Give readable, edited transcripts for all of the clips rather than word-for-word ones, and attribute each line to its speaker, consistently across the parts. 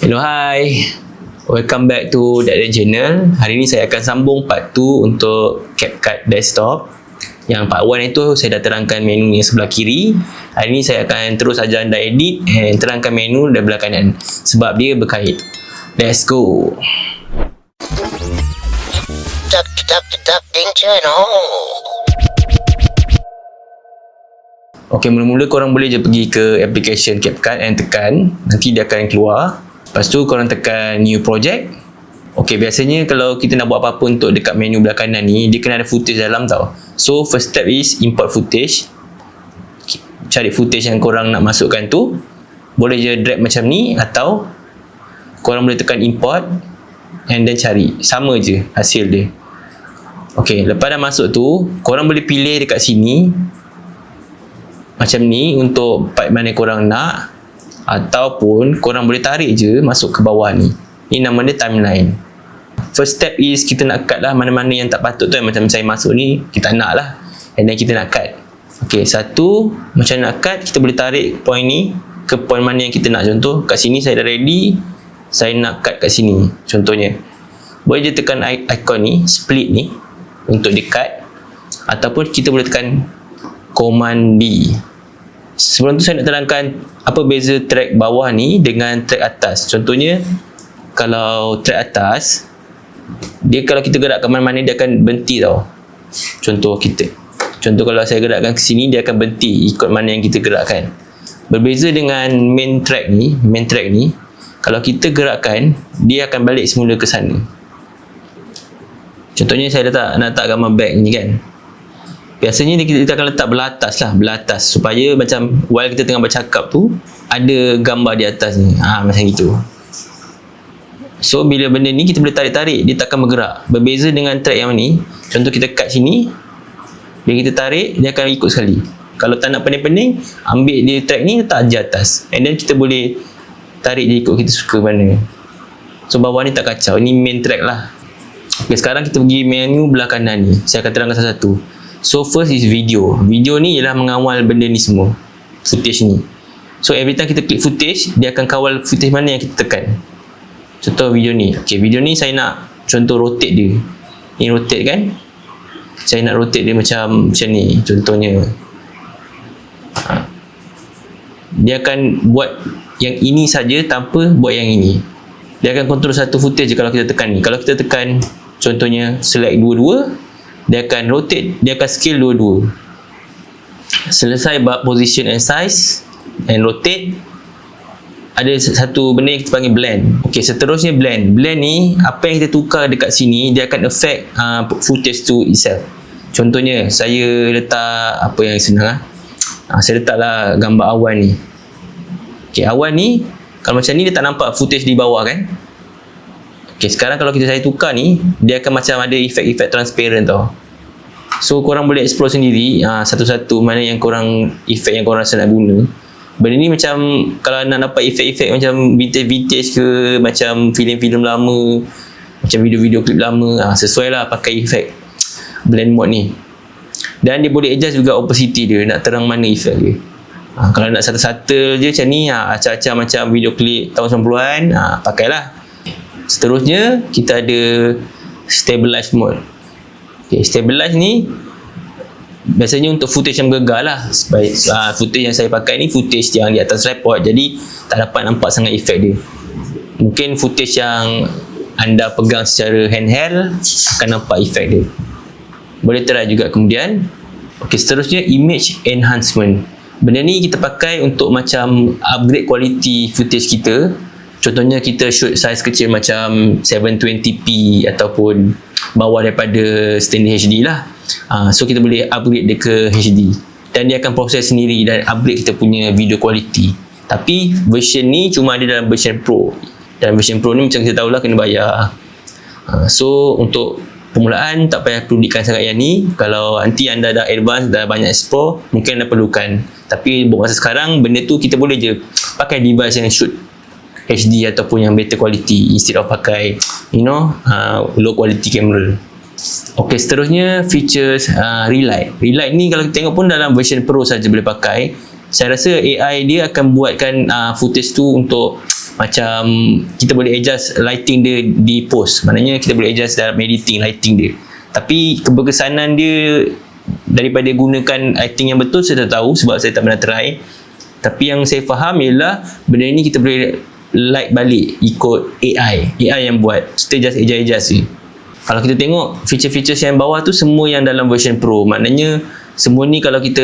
Speaker 1: Hello, hi. Welcome back to Dad Channel. Hari ni saya akan sambung part 2 untuk CapCut Desktop. Yang part 1 itu saya dah terangkan menu yang sebelah kiri. Hari ni saya akan terus ajar anda edit dan terangkan menu dari belah kanan sebab dia berkait. Let's go.
Speaker 2: Duck Channel.
Speaker 1: Ok, mula-mula korang boleh je pergi ke application CapCut and tekan. Nanti dia akan keluar. Lepas tu korang tekan new project. Ok, biasanya kalau kita nak buat apa-apa untuk dekat menu belah kanan ni, dia kena ada footage dalam tau. So first step is import footage. Cari footage yang korang nak masukkan tu. Boleh je drag macam ni atau korang boleh tekan import and then cari. Sama je hasil dia. Ok, lepas dah masuk tu, korang boleh pilih dekat sini macam ni untuk part mana korang nak, ataupun korang boleh tarik je masuk ke bawah ni. Ni nama dia timeline. First step is kita nak cut lah mana-mana yang tak patut tu, macam saya masuk ni kita nak lah, and then kita nak cut. Ok, satu macam nak cut, kita boleh tarik point ni ke point mana yang kita nak. Contoh kat sini saya dah ready, saya nak cut kat sini contohnya. Boleh je tekan icon ni, split ni untuk di cut, ataupun kita boleh tekan Command D. Sebelum tu saya nak terangkan apa beza track bawah ni dengan track atas. Contohnya kalau track atas, dia kalau kita gerak ke mana-mana dia akan berhenti tau. Contoh kalau saya gerakkan ke sini, dia akan berhenti ikut mana yang kita gerakkan. Berbeza dengan main track ni, kalau kita gerakkan, dia akan balik semula ke sana. Contohnya saya nak letak gambar bag ni kan. Biasanya kita akan letak belah atas supaya macam while kita tengah bercakap tu ada gambar di atas ni. Macam gitu. So bila benda ni kita boleh tarik-tarik, dia takkan bergerak. Berbeza dengan track yang ni, contoh kita cut sini, bila kita tarik dia akan ikut sekali. Kalau tak nak pening-pening, ambil dia track ni letak je atas, and then kita boleh tarik dia ikut kita suka mana. So bawah ni tak kacau. Ni main track lah. Okay, sekarang kita pergi menu belah kanan ni. Saya akan terangkan satu-satu. So first is video. Video ni ialah mengawal benda ni semua, footage ni. So every time kita klik footage, dia akan kawal footage mana yang kita tekan. Contoh video ni. Okay, video ni saya nak contoh rotate dia. Ni rotate kan. Saya nak rotate dia macam ni contohnya. Dia akan buat yang ini saja tanpa buat yang ini. Dia akan kontrol satu footage je kalau kita tekan ni. Kalau kita tekan contohnya select dua-dua, dia akan rotate, dia akan scale dua-dua. Selesai bab position and size and rotate, ada satu benda yang kita panggil blend. Ok, seterusnya blend. Blend ni, apa yang kita tukar dekat sini, dia akan affect footage tu itself. Contohnya, saya letak apa yang senang saya letaklah gambar awan ni. Ok, awan ni, kalau macam ni dia tak nampak footage di bawah kan. Ok, sekarang kalau saya tukar ni, dia akan macam ada efek-efek transparent tau. So korang boleh explore sendiri satu-satu mana yang efek yang korang rasa nak guna. Benda ni macam kalau nak dapat efek-efek macam vintage ke, macam filem-filem lama, macam video-video klip lama, sesuai lah pakai efek blend mode ni. Dan dia boleh adjust juga opacity dia, nak terang mana efek dia. Kalau nak subtle je macam ni, acah-acah macam video klip tahun 90-an, pakailah. Seterusnya kita ada stabilize mode. Okay, stabilize ni biasanya untuk footage yang bergegar lah. Footage yang saya pakai ni footage yang di atas tripod, jadi tak dapat nampak sangat efek dia. Mungkin footage yang anda pegang secara handheld akan nampak efek dia. Boleh try juga kemudian. Okay, seterusnya image enhancement. Benda ni kita pakai untuk macam upgrade quality footage kita. Contohnya kita shoot size kecil macam 720p ataupun bawah daripada standard HD lah. So kita boleh upgrade dia ke HD dan dia akan proses sendiri dan upgrade kita punya video quality. Tapi version ni cuma ada dalam version Pro. Dan version Pro ni macam kita tahulah kena bayar. So untuk permulaan tak payah perudikan sangat yang ni. Kalau nanti anda dah advance, dah banyak explore, mungkin anda perlukan. Tapi buat masa sekarang, benda tu kita boleh je pakai device yang shoot HD ataupun yang better quality instead of pakai low quality camera. Ok, seterusnya features relight. Relight ni kalau kita tengok pun dalam version Pro saja boleh pakai. Saya rasa AI dia akan buatkan footage tu untuk macam kita boleh adjust lighting dia di post, maknanya kita boleh adjust dalam editing lighting dia. Tapi keberkesanan dia daripada gunakan lighting yang betul saya tak tahu sebab saya tak pernah try. Tapi yang saya faham ialah benda ni kita boleh light balik ikut AI yang buat, kita just adjust je. Kalau kita tengok feature-features yang bawah tu semua yang dalam version Pro, maknanya semua ni kalau kita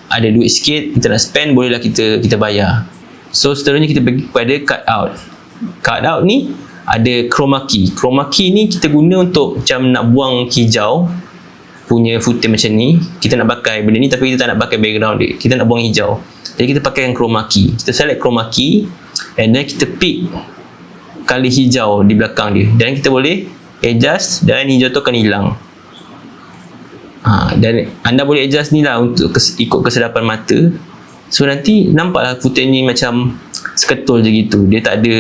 Speaker 1: ada duit sikit, kita nak spend, bolehlah kita bayar. So seterusnya kita pergi kepada cutout. Cutout ni ada chroma key. Chroma key ni kita guna untuk macam nak buang hijau punya footage macam ni. Kita nak pakai benda ni tapi kita tak nak pakai background dia, kita nak buang hijau. Jadi kita pakai yang chroma key. Kita select chroma key and then kita pick kali hijau di belakang dia, dan kita boleh adjust dan hijau tu akan hilang. Dan anda boleh adjust ni lah untuk ikut kesedapan mata. So nanti nampaklah footage ni macam seketul je gitu, dia tak ada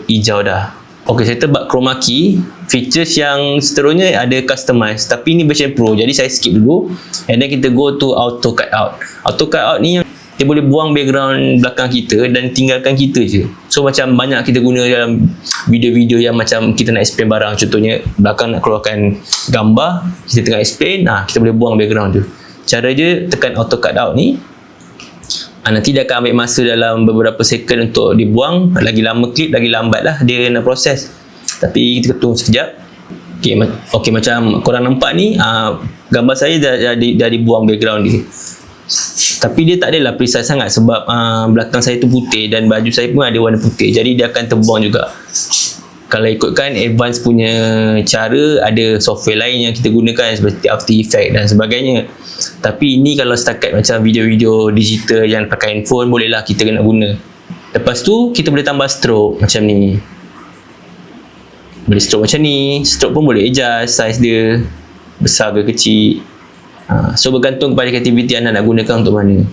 Speaker 1: hijau dah. Ok, saya tebak chroma key. Features yang seterusnya ada customize, tapi ni version Pro, jadi saya skip dulu. And then kita go to auto cutout. Auto cutout ni dia boleh buang background belakang kita dan tinggalkan kita je. So macam banyak kita guna dalam video-video yang macam kita nak explain barang, contohnya belakang nak keluarkan gambar, kita tengah explain, kita boleh buang background tu. Cara je tekan auto cutout ni, nanti dia akan ambil masa dalam beberapa second untuk dibuang. Lagi lama klip, lagi lambat lah dia nak proses. Tapi kita tunggu sekejap. Okay, macam korang nampak ni, gambar saya dah dibuang background dia. Tapi dia tak adalah precise sangat sebab belakang saya tu putih dan baju saya pun ada warna putih, jadi dia akan terbuang juga. Kalau ikutkan advance punya cara, ada software lain yang kita gunakan seperti After Effects dan sebagainya. Tapi ini kalau setakat macam video-video digital yang pakai handphone, bolehlah kita kena guna. Lepas tu kita boleh tambah stroke macam ni. Boleh stroke macam ni. Stroke pun boleh adjust size dia, besar ke kecil. So bergantung kepada aktiviti anda nak gunakan untuk mana.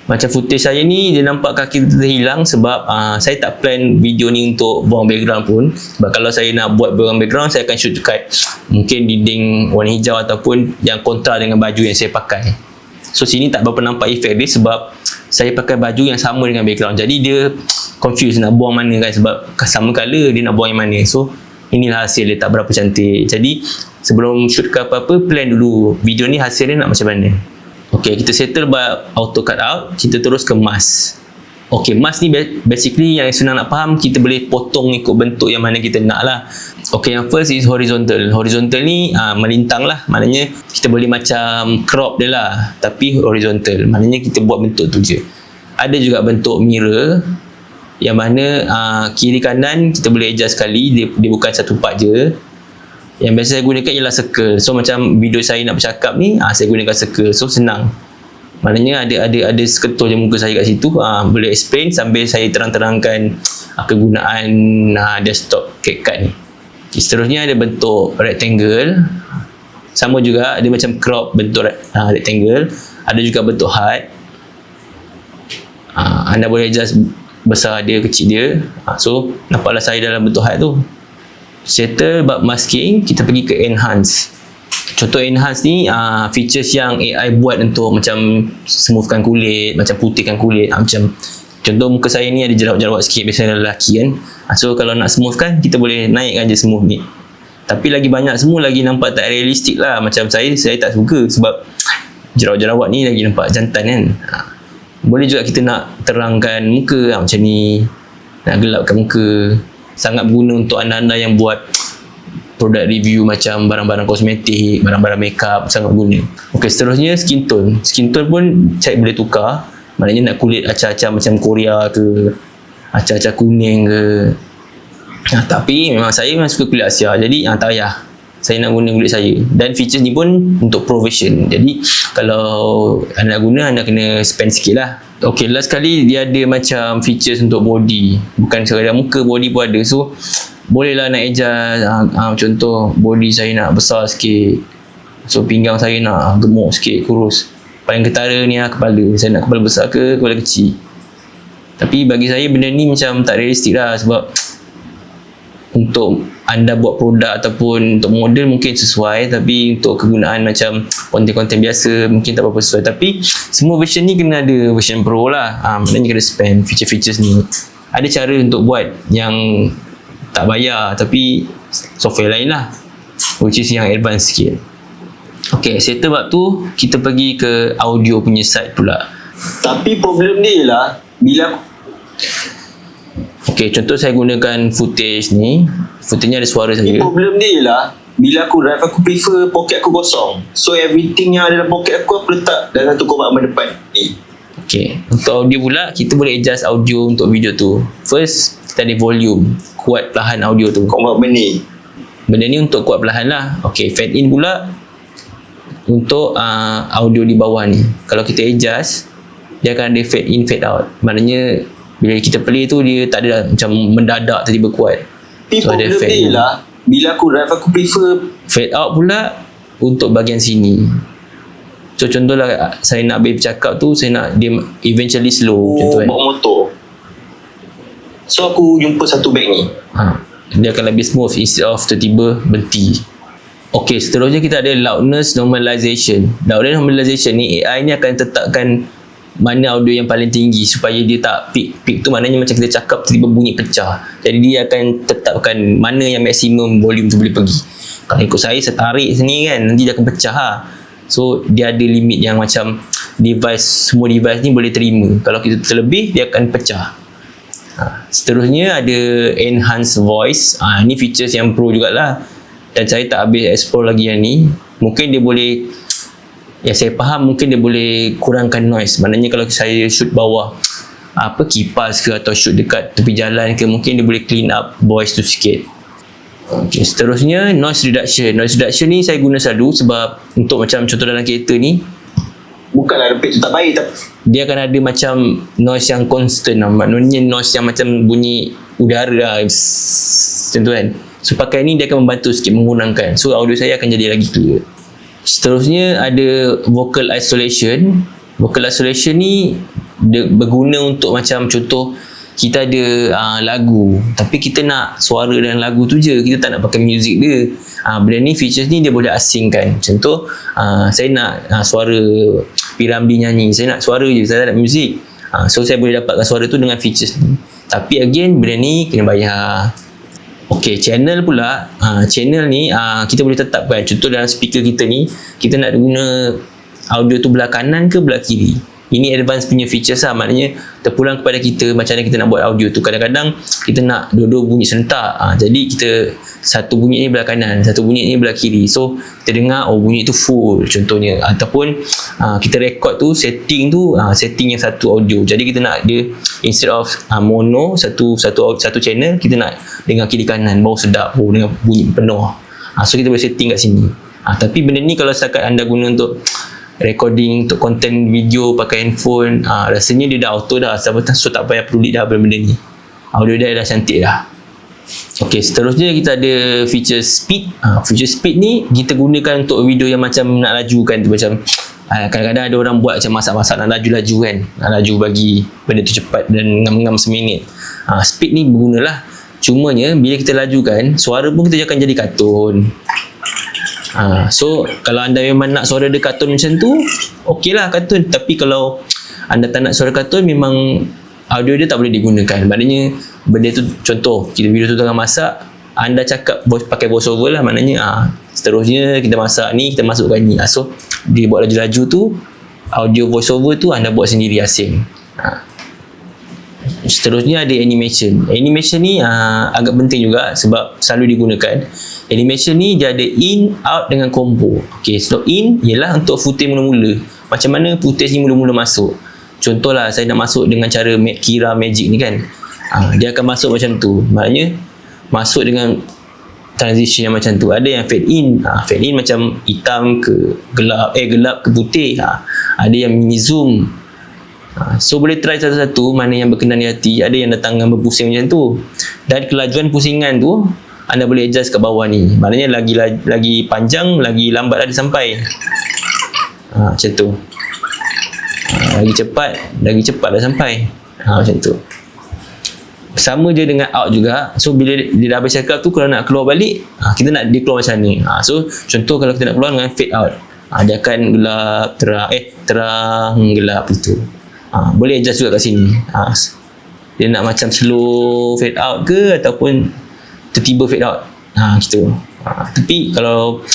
Speaker 1: Macam footage saya ni, dia nampak kaki terhilang sebab saya tak plan video ni untuk buang background pun. Sebab kalau saya nak buat buang background, saya akan shoot dekat mungkin dinding warna hijau ataupun yang kontra dengan baju yang saya pakai. So sini tak berapa nampak efek dia sebab saya pakai baju yang sama dengan background, jadi dia confuse nak buang mana kan, sebab sama colour dia nak buang yang mana. So inilah hasil dia, tak berapa cantik. Jadi sebelum shoot ke apa-apa, plan dulu video ni hasilnya nak macam mana. Ok, kita settle buat auto cutout, kita terus ke mask. Ok, mask ni basically yang senang nak faham, kita boleh potong ikut bentuk yang mana kita nak lah. Ok, yang first is horizontal. Horizontal ni melintang lah, maknanya kita boleh macam crop dia lah, tapi horizontal, maknanya kita buat bentuk tu je. Ada juga bentuk mirror, yang mana kiri kanan kita boleh adjust sekali, dia bukan satu part je. Yang biasa saya gunakan ialah circle. So macam video saya nak bercakap ni, saya gunakan circle, so senang. Maknanya ada seketul je muka saya kat situ, boleh explain sambil saya terang-terangkan kegunaan desktop CapCut ni. Seterusnya ada bentuk rectangle, sama juga ada macam crop bentuk rectangle. Ada juga bentuk heart. Anda boleh adjust besar dia, kecil dia. So nampaklah saya dalam bentuk heart tu. Settle bab masking, kita pergi ke enhance. Contoh enhance ni features yang AI buat untuk macam smoothkan kulit, macam putihkan kulit. Macam contoh muka saya ni ada jerawat-jerawat sikit, biasanya lelaki kan. So kalau nak smoothkan, kita boleh naikkan je smooth ni. Tapi lagi banyak semua lagi nampak tak realistik lah. Macam saya tak suka sebab jerawat-jerawat ni lagi nampak jantan kan. Boleh juga kita nak terangkan muka macam ni, nak gelapkan muka. Sangat berguna untuk anda-anda yang buat produk review macam barang-barang kosmetik, barang-barang makeup, sangat berguna. Ok, seterusnya skin tone. Skin tone pun saya boleh tukar. Maknanya nak kulit acah-acah macam Korea ke, acah-acah kuning ke. Tapi memang saya memang suka kulit Asia, jadi tak payah saya nak guna kulit saya. Dan features ni pun untuk pro version, jadi kalau anda nak guna, anda kena spend sikit lah. Ok, last kali dia ada macam features untuk body, bukan sekadar muka, body pun ada. So bolehlah nak adjust. Contoh body saya nak besar sikit, so pinggang saya nak gemuk sikit, kurus. Paling ketara ni kepala, saya nak kepala besar ke kepala kecil. Tapi bagi saya benda ni macam tak realistik lah, sebab untuk anda buat produk ataupun untuk model mungkin sesuai, tapi untuk kegunaan macam konten-konten biasa mungkin tak berapa sesuai. Tapi semua version ni kena ada version Pro lah, maknanya kena spend feature-features ni. Ada cara untuk buat yang tak bayar tapi software lain lah, which is yang advanced sikit. Okay, settle bab tu, kita pergi ke audio punya side pula.
Speaker 3: Tapi problem dia ialah bila
Speaker 1: Okay, contoh saya gunakan footage ni, footage ni ada suara saja.
Speaker 3: problem dia ialah bila aku drive, aku prefer poket aku kosong. So everything yang ada dalam poket aku letak dalam satu kompartmen depan ni.
Speaker 1: Okay, untuk audio pula, kita boleh adjust audio untuk video tu. First, kita ada volume, kuat perlahan audio tu.
Speaker 3: Kompartmen ni.
Speaker 1: Benda ni untuk kuat perlahan lah. Okay, fade in pula untuk audio di bawah ni. Kalau kita adjust, dia akan ada fade in, fade out. Maknanya bila kita play tu, dia tak ada macam mendadak tiba-tiba kuat.
Speaker 3: Tapi
Speaker 1: So, ada
Speaker 3: problem
Speaker 1: fade
Speaker 3: dia
Speaker 1: in.
Speaker 3: ialah bila aku drive, aku prefer
Speaker 1: Fade out pula untuk bahagian sini. So contohlah saya nak habis bercakap tu, saya nak dia eventually slow macam tu kan.
Speaker 3: bawa motor. So aku jumpa satu bag ni.
Speaker 1: Dia akan lebih smooth instead of tiba-tiba berhenti. Okay, seterusnya kita ada loudness normalization. Loudness normalization ni, AI ni akan tetapkan mana audio yang paling tinggi supaya dia tak peak. Peak tu maknanya macam kita cakap tiba-tiba bunyi pecah. Jadi dia akan tetapkan mana yang maksimum volume tu boleh pergi. Kalau ikut saya tarik sini kan, nanti dia akan pecah lah. So dia ada limit yang macam semua device ni boleh terima. Kalau kita terlebih, dia akan pecah. Seterusnya ada enhanced voice. Ni features yang pro jugalah, dan saya tak habis explore lagi yang ni. Mungkin dia boleh, yang saya faham, mungkin dia boleh kurangkan noise. Maknanya kalau saya shoot bawah kipas ke, atau shoot dekat tepi jalan ke, mungkin dia boleh clean up voice tu sikit. Okay, seterusnya noise reduction. Noise reduction ni saya guna selalu sebab untuk macam contoh dalam kereta ni,
Speaker 3: Bukanlah repeat tu tak baik, tapi
Speaker 1: dia akan ada macam noise yang constant lah. Maknanya noise yang macam bunyi udara lah, macam tu kan. So pakai ni dia akan membantu sikit mengurangkan. So audio saya akan jadi lagi clear. Seterusnya ada vocal isolation. Vocal isolation ni dia berguna untuk macam contoh kita ada lagu, tapi kita nak suara dalam lagu tu je, kita tak nak pakai muzik dia. Benda ni, features ni dia boleh asingkan. Contoh saya nak suara Piramli nyanyi, saya nak suara je, saya tak nak muzik. So saya boleh dapatkan suara tu dengan features ni. Tapi again, benda ni kena bayar. Okay, channel pula. Channel ni kita boleh tetapkan. Contoh dalam speaker kita ni, kita nak guna audio tu belah kanan ke belah kiri. Ini advance punya features lah. Maknanya terpulang kepada kita macam mana kita nak buat audio tu. Kadang-kadang kita nak dua-dua bunyi serentak. Jadi kita satu bunyi ni belah kanan, satu bunyi ni belah kiri. So kita dengar bunyi tu full contohnya. Ataupun kita record tu, setting tu setting yang satu audio. Jadi kita nak dia instead of mono satu channel, kita nak dengar kiri kanan baru sedap, dengan bunyi penuh. So kita boleh setting kat sini. Tapi benda ni kalau setakat anda guna untuk recording, untuk konten video pakai handphone, rasanya dia dah auto dah, so tak payah perlu dah benda ni. Audio dia dah cantik dah. Ok, seterusnya kita ada feature speed. Feature speed ni kita gunakan untuk video yang macam nak lajukan tu. Macam kadang-kadang ada orang buat macam masak-masak nak laju-laju kan, nak laju bagi benda tu cepat dan ngam-ngam seminit. Speed ni bergunalah. Cumanya bila kita lajukan, suara pun kita akan jadi kartun. So kalau anda memang nak suara dia kartun macam tu, okey lah kartun. Tapi kalau anda tak nak suara kartun, memang audio dia tak boleh digunakan. Maknanya benda tu, contoh kita video tu tengah masak, anda cakap pakai voice over lah. Maknanya seterusnya kita masak ni, kita masukkan ni. So dia buat laju-laju tu, audio voice over tu anda buat sendiri asing. Seterusnya ada animation. Animation ni agak penting juga sebab selalu digunakan. Animation ni dia ada in, out dengan combo. Okay, so in ialah untuk footage mula-mula. Macam mana footage ni mula-mula masuk. Contohlah saya nak masuk dengan cara Kira Magic ni kan. Dia akan masuk macam tu. Maknanya masuk dengan transition yang macam tu. Ada yang fade in. Fade in macam hitam ke gelap, gelap ke putih. Ada yang mini zoom. So boleh try satu-satu mana yang berkenan di hati. Ada yang datang dengan berpusing macam tu. Dan kelajuan pusingan tu anda boleh adjust kat bawah ni. Maknanya lagi panjang, lagi lambat dia sampai. Macam tu. Lagi cepat dah sampai. Macam tu. Sama je dengan out juga. So bila dia dah habis cakap tu, kalau nak keluar balik, kita nak dia keluar macam ni. So contoh kalau kita nak keluar dengan fade out, dia akan gelap, terang, gelap gitu. Boleh adjust juga kat sini. dia nak macam slow fade out ke ataupun tiba-tiba fade out. Gitu. Tapi kalau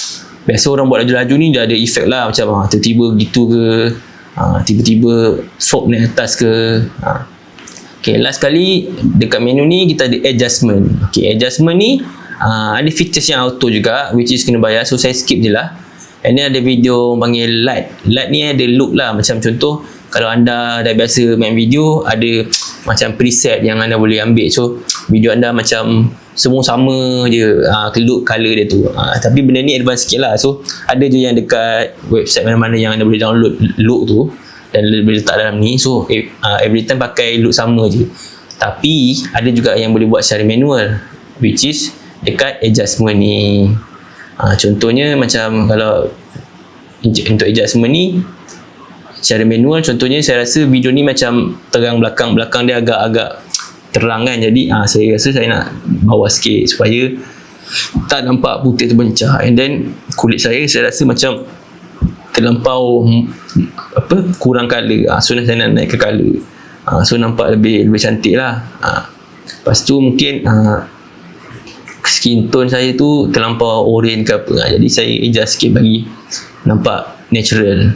Speaker 1: biasa orang buat laju-laju ni dia ada efek lah, macam tiba-tiba gitu ke, tiba-tiba fob naik atas ke. Okay, last kali dekat menu ni kita ada adjustment. Okay, adjustment ni ada features yang auto juga, which is kena bayar, so saya skip je lah. And then ada video panggil light. Light ni ada look lah, macam contoh kalau anda dah biasa main video, ada macam preset yang anda boleh ambil, so video anda macam semua sama je look colour dia tu. Tapi benda ni advance sikit lah, so ada je yang dekat website mana-mana yang anda boleh download look tu dan boleh letak dalam ni, so every time pakai look sama je. Tapi ada juga yang boleh buat secara manual, which is dekat adjustment ni. Contohnya macam kalau untuk adjustment ni secara manual, contohnya saya rasa video ni macam terang belakang dia agak-agak terang kan, jadi saya rasa saya nak bawah sikit supaya tak nampak putih terbencah. And then kulit saya rasa macam terlampau kurang colour, so saya nak naik ke colour, so nampak lebih cantik lah. Lepas tu mungkin skin tone saya tu terlampau orange ke apa, jadi saya adjust sikit bagi nampak natural.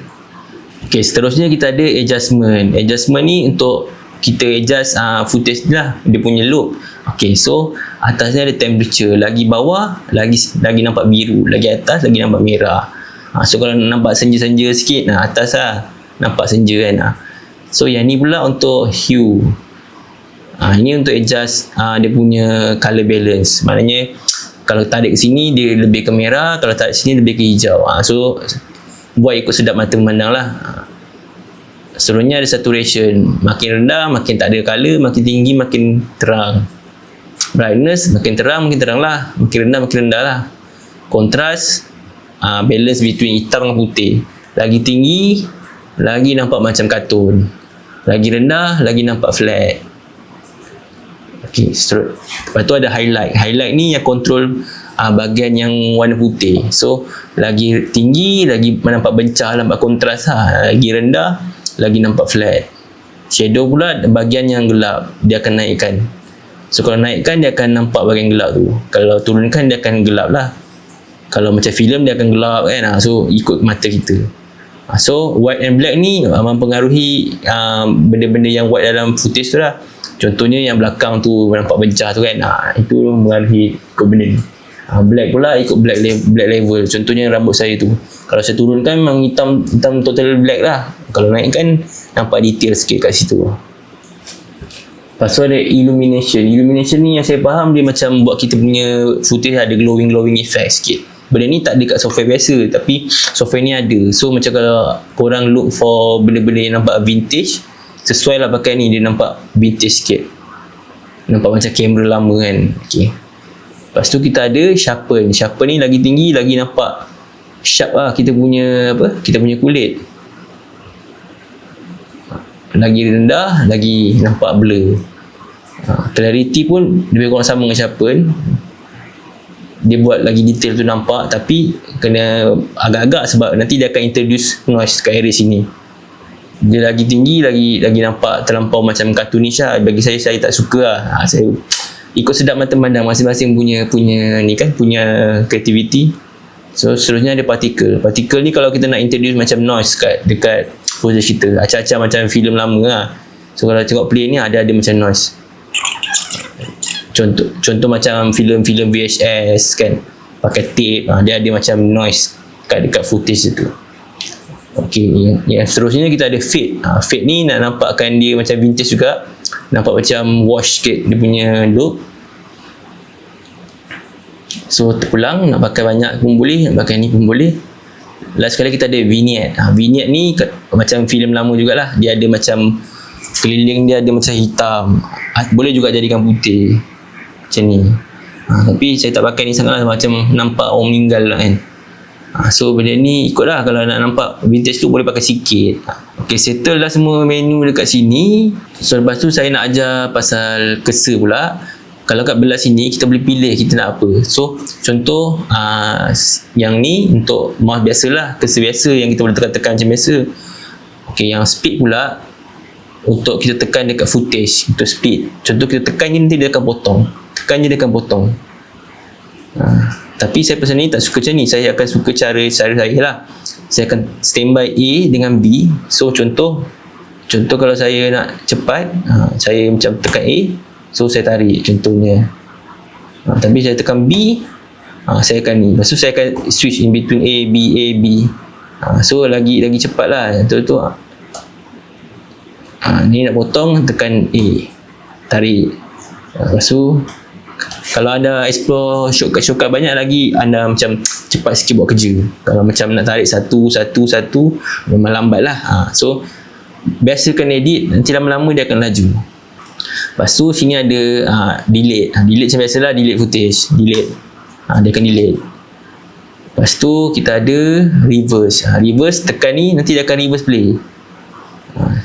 Speaker 1: Okay, seterusnya kita ada adjustment. Adjustment ni untuk kita adjust footage lah, dia punya look. Okay, so atasnya ada temperature, lagi bawah lagi nampak biru, lagi atas lagi nampak merah. So kalau nampak senja-senja sikit, atas lah nampak senja kan. So yang ni pula untuk hue. Ini untuk adjust dia punya color balance. Maknanya kalau tarik ke sini dia lebih ke merah, kalau tarik ke sini lebih ke hijau. So buat ikut sedap mata memandang lah. Seterusnya ada saturation. Makin rendah makin tak ada color, makin tinggi makin terang. Brightness makin terang lah, makin rendah lah. Kontras, balance between hitam dengan putih. Lagi tinggi lagi nampak macam kartun, lagi rendah lagi nampak flat. Okay, lepas tu ada highlight. Highlight ni yang control bahagian yang warna putih. So lagi tinggi lagi nampak bencah, nampak kontras lah. Lagi rendah lagi nampak flat. Shadow pula bahagian yang gelap dia akan naikkan. So kalau naikkan dia akan nampak bahagian gelap tu, kalau turunkan dia akan gelap lah. Kalau macam filem dia akan gelap kan. So ikut mata kita. So white and black ni mempengaruhi benda-benda yang white dalam footage tu lah. Contohnya yang belakang tu nampak bencah tu kan, itu mempengaruhi ikut benda ni. Black pula ikut black level. Contohnya rambut saya tu, kalau saya turunkan memang hitam total black lah, kalau naikkan nampak detail sikit kat situ. Lepas tu ada illumination. Illumination ni yang saya faham dia macam buat kita punya footage ada glowing effect sikit. Benda ni tak ada kat software biasa, tapi software ni ada. So macam kalau korang look for benda-benda yang nampak vintage, sesuai lah pakai ni, dia nampak vintage sikit, nampak macam kamera lama kan. Okay. Lepas tu kita ada sharpen. Sharpen ni lagi tinggi lagi nampak sharp lah kita punya kulit. Lagi rendah lagi nampak blur. Clarity pun lebih kurang sama dengan sharpen. Dia buat lagi detail tu nampak, tapi kena agak-agak sebab nanti dia akan introduce noise kat area sini. Dia lagi tinggi lagi nampak terlampau macam cartoonish lah. Bagi saya tak suka lah. Saya ikut sedap mata pandang, masing-masing punya ni kan, punya creativity. So seterusnya ada particle. Particle ni kalau kita nak introduce macam noise dekat footage kita, acak-acak macam filem lama lah. So kalau tengok play ni ada macam noise. Contoh macam filem VHS kan, pakai tape, dia ada macam noise dekat footage tu. Okey, yang seterusnya kita ada fade. Fade ni nak nampakkan dia macam vintage juga, nampak macam wash sikit dia punya look. So terpulang, nak pakai banyak pun boleh, nak pakai ni pun boleh. Last sekali kita ada vignette. Vignette ni macam filem lama jugalah, dia ada macam keliling dia ada macam hitam, boleh juga jadikan putih macam ni. Tapi saya tak pakai ni sangat lah, macam nampak orang meninggal lah kan. So benda ni ikutlah, kalau nak nampak vintage tu boleh pakai sikit. Okay, settle dah semua menu dekat sini. So lepas tu saya nak ajar pasal cursor pula. Kalau kat belah sini kita boleh pilih kita nak apa. So contoh yang ni untuk mouse biasalah, cursor biasa yang kita boleh tekan-tekan macam biasa. Okay, yang speed pula untuk kita tekan dekat footage untuk split. Contoh kita tekan je, nanti dia akan potong, tekan je dia akan potong. Tapi saya pasal ni tak suka macam ni. Saya akan suka cara saya lah. Saya akan standby A dengan B. So contoh kalau saya nak cepat, saya macam tekan A, so saya tarik contohnya. Tapi saya tekan B, saya akan ni. Lepas tu saya akan switch in between A, B. So lagi cepat lah. Tu ni nak potong, tekan A, tarik. Lepas tu kalau anda explore shortcut banyak lagi, anda macam cepat sikit buat kerja. Kalau macam nak tarik satu memang lambat lah. So biasakan edit, nanti lama-lama dia akan laju. Lepas tu sini ada delete. Delete macam biasalah, delete footage, delete. Dia akan delete. Lepas tu kita ada reverse. Reverse tekan ni, nanti dia akan reverse play.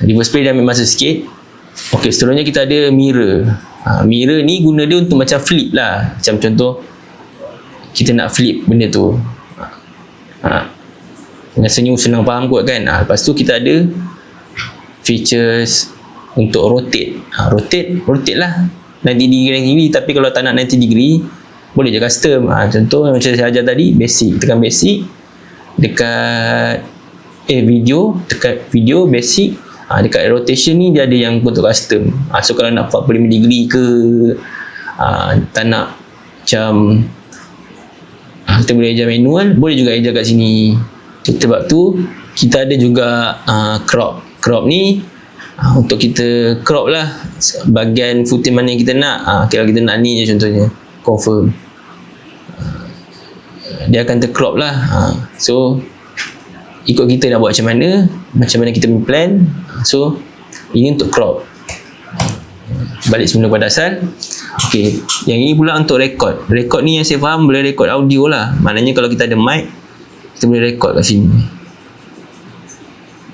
Speaker 1: Reverse play dia ambil masa sikit. Ok, seterusnya kita ada mirror. Mirror ni guna dia untuk macam flip lah. Macam contoh kita nak flip benda tu. Rasanya senang faham kot kan. Lepas tu kita ada features untuk rotate. Rotate lah 90 degree. Tapi kalau tak nak 90 degree, boleh je custom. Contoh macam saya ajar tadi, basic. Tekan basic, dekat video, tekan video basic. Dekat rotation ni dia ada yang untuk custom. So kalau nak 45 degree ke, tak nak macam kita boleh ajar manual, boleh juga ajar kat sini. Sebab tu kita ada juga crop ni untuk kita crop lah bahagian footage mana yang kita nak. Kalau kita nak ni je contohnya, confirm, dia akan tercrop lah. So ikut kita nak buat macam mana kita plan. So ini untuk crop. Balik semula pada asal. Ok, yang ini pula untuk record. Record ni yang saya faham boleh record audio lah. Maknanya kalau kita ada mic, kita boleh record kat sini.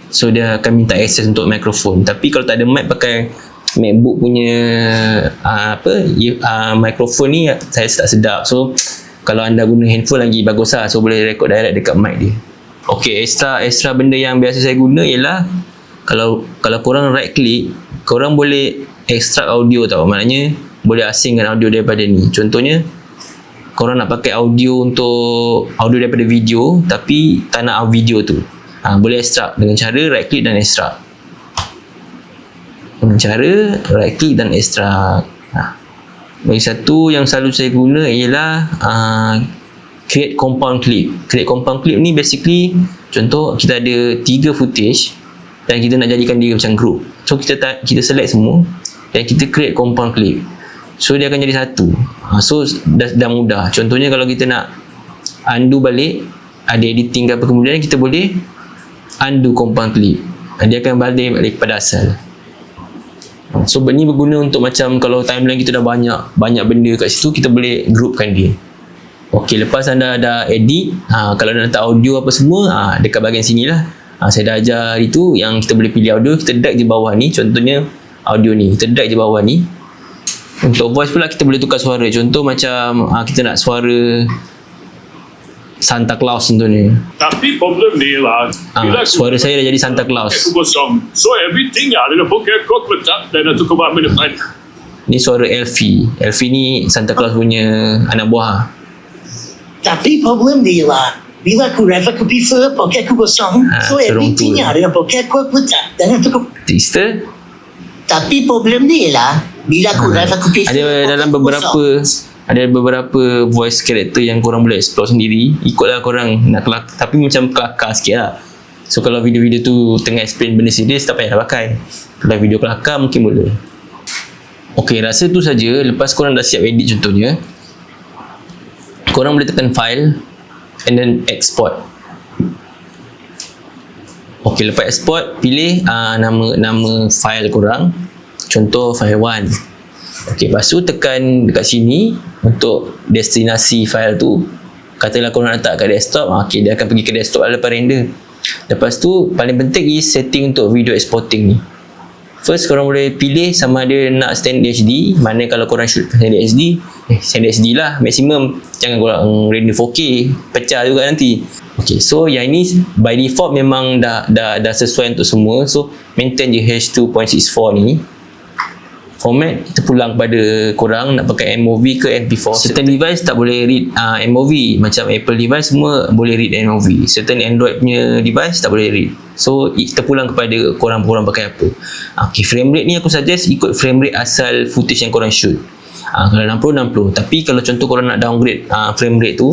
Speaker 1: So dia akan minta access untuk mikrofon. Tapi kalau tak ada mic, pakai MacBook punya mikrofon ni saya tak sedap. So kalau anda guna handphone lagi bagus lah. So boleh record direct dekat mic dia. Ok, extra benda yang biasa saya guna ialah kalau korang right click, korang boleh extract audio tau. Maknanya boleh asingkan audio daripada ni. Contohnya korang nak pakai audio untuk audio daripada video, tapi tak nak video tu, boleh extract dengan cara right click dan extract. Dengan cara right click dan extract. Lagi satu yang selalu saya guna ialah create compound clip. Create compound clip ni basically, contoh kita ada 3 footage dan kita nak jadikan dia macam group. So kita select semua dan kita create compound clip. So dia akan jadi satu. So dah mudah. Contohnya kalau kita nak undo balik, ada editing ke apa, kemudian kita boleh undo compound clip. Dia akan balik kepada asal. So ni berguna untuk macam kalau timeline kita dah banyak benda kat situ, kita boleh groupkan dia. Ok, lepas anda dah edit, kalau anda letak audio apa semua, dekat bahagian sini lah. Saya dah ajar hari tu yang kita boleh pilih audio, kita drag je bawah ni. Contohnya audio ni, kita drag je bawah ni. Untuk voice pula kita boleh tukar suara. Contoh macam kita nak suara Santa Claus contohnya.
Speaker 4: Tapi problem ni lah,
Speaker 1: suara saya dah jadi Santa Claus.
Speaker 4: So everything ada pakai kod letak dan tu kau ambil depan.
Speaker 1: Ni suara Elfie. Elfie ni Santa Claus punya anak buah.
Speaker 2: Tapi problem dia lah, bila aku rasa aku prefer poket aku kosong, so everything ada dalam poket aku letak dan aku.
Speaker 1: Sister?
Speaker 2: Tapi problem dia lah, bila aku rasa aku prefer
Speaker 1: ada dalam beberapa voice character yang korang boleh explore sendiri. Ikutlah korang nak kelakar, tapi macam kelakar sikit lah. So kalau video-video tu tengah explain benda serius, tak payah pakai. Kalau video kelakar mungkin boleh. Ok, rasa tu saja. Lepas korang dah siap edit contohnya, korang boleh tekan file and then export. Ok, lepas export, pilih nama file korang. Contoh file 1. Ok, lepas tu tekan dekat sini untuk destinasi file tu. Katalah korang letak kat desktop, ok, dia akan pergi ke desktop lepas render. Lepas tu paling penting is setting untuk video exporting ni. First korang boleh pilih sama ada nak standard HD. Mana kalau korang shoot standard HD, standard SD lah maksimum, jangan korang render 4K, pecah juga nanti. Okay, so yang ini by default memang dah sesuai untuk semua. So maintain je H.2.64 ni. Format kita pulang kepada korang nak pakai MOV ke MP4. Certain device tak boleh read MOV, macam Apple device semua boleh read MOV. Certain Android punya device tak boleh read. So kita pulang kepada korang pakai apa. Okay, frame rate ni aku suggest ikut frame rate asal footage yang korang shoot. Kalau 60 tapi kalau contoh korang nak downgrade frame rate tu,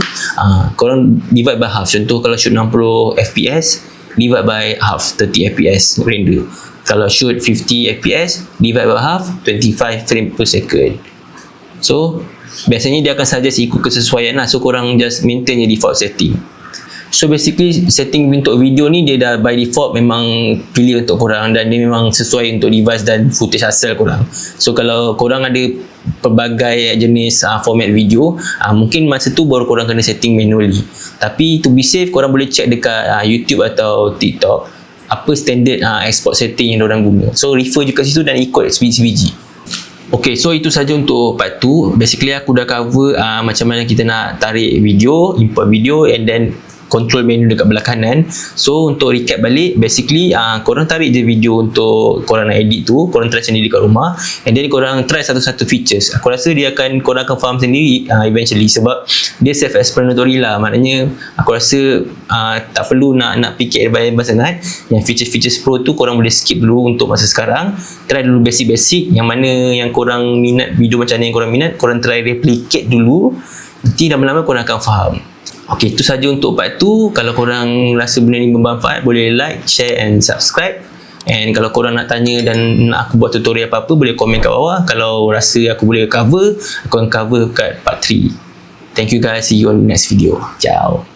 Speaker 1: korang divide by half. Contoh kalau shoot 60 fps divide by half, 30 fps render. Kalau shoot 50 fps divide by half, 25 frame per second. So biasanya dia akan suggest ikut kesesuaian lah. So korang just maintain je default setting. So basically setting untuk video ni dia dah by default memang pilih untuk korang, dan dia memang sesuai untuk device dan footage asal korang. So kalau korang ada pelbagai jenis format video, mungkin masa tu baru korang kena setting manually. Tapi to be safe, korang boleh check dekat YouTube atau TikTok apa standard export setting yang diorang guna. So refer je kat situ dan ikut sebiji. Okay, so itu saja untuk part 2. Basically aku dah cover macam mana kita nak tarik video, import video, and then control menu dekat belah kanan. So untuk recap balik, basically korang tarik je video untuk korang nak edit tu, korang try sendiri kat rumah, and then korang try satu-satu features. Aku rasa korang akan faham sendiri eventually, sebab dia self-explanatory lah. Maknanya aku rasa tak perlu nak fikir banyak sangat. Yang features-features pro tu korang boleh skip dulu untuk masa sekarang. Try dulu basic-basic, yang mana yang korang minat, video macam mana yang korang minat, korang try replicate dulu. Nanti lama-lama korang akan faham. Okay, itu saja untuk part 2. Kalau korang rasa benda ni bermanfaat, boleh like, share and subscribe. And kalau korang nak tanya dan nak aku buat tutorial apa-apa, boleh komen kat bawah. Kalau rasa aku boleh cover, aku akan cover kat part 3. Thank you guys, see you on the next video. Ciao.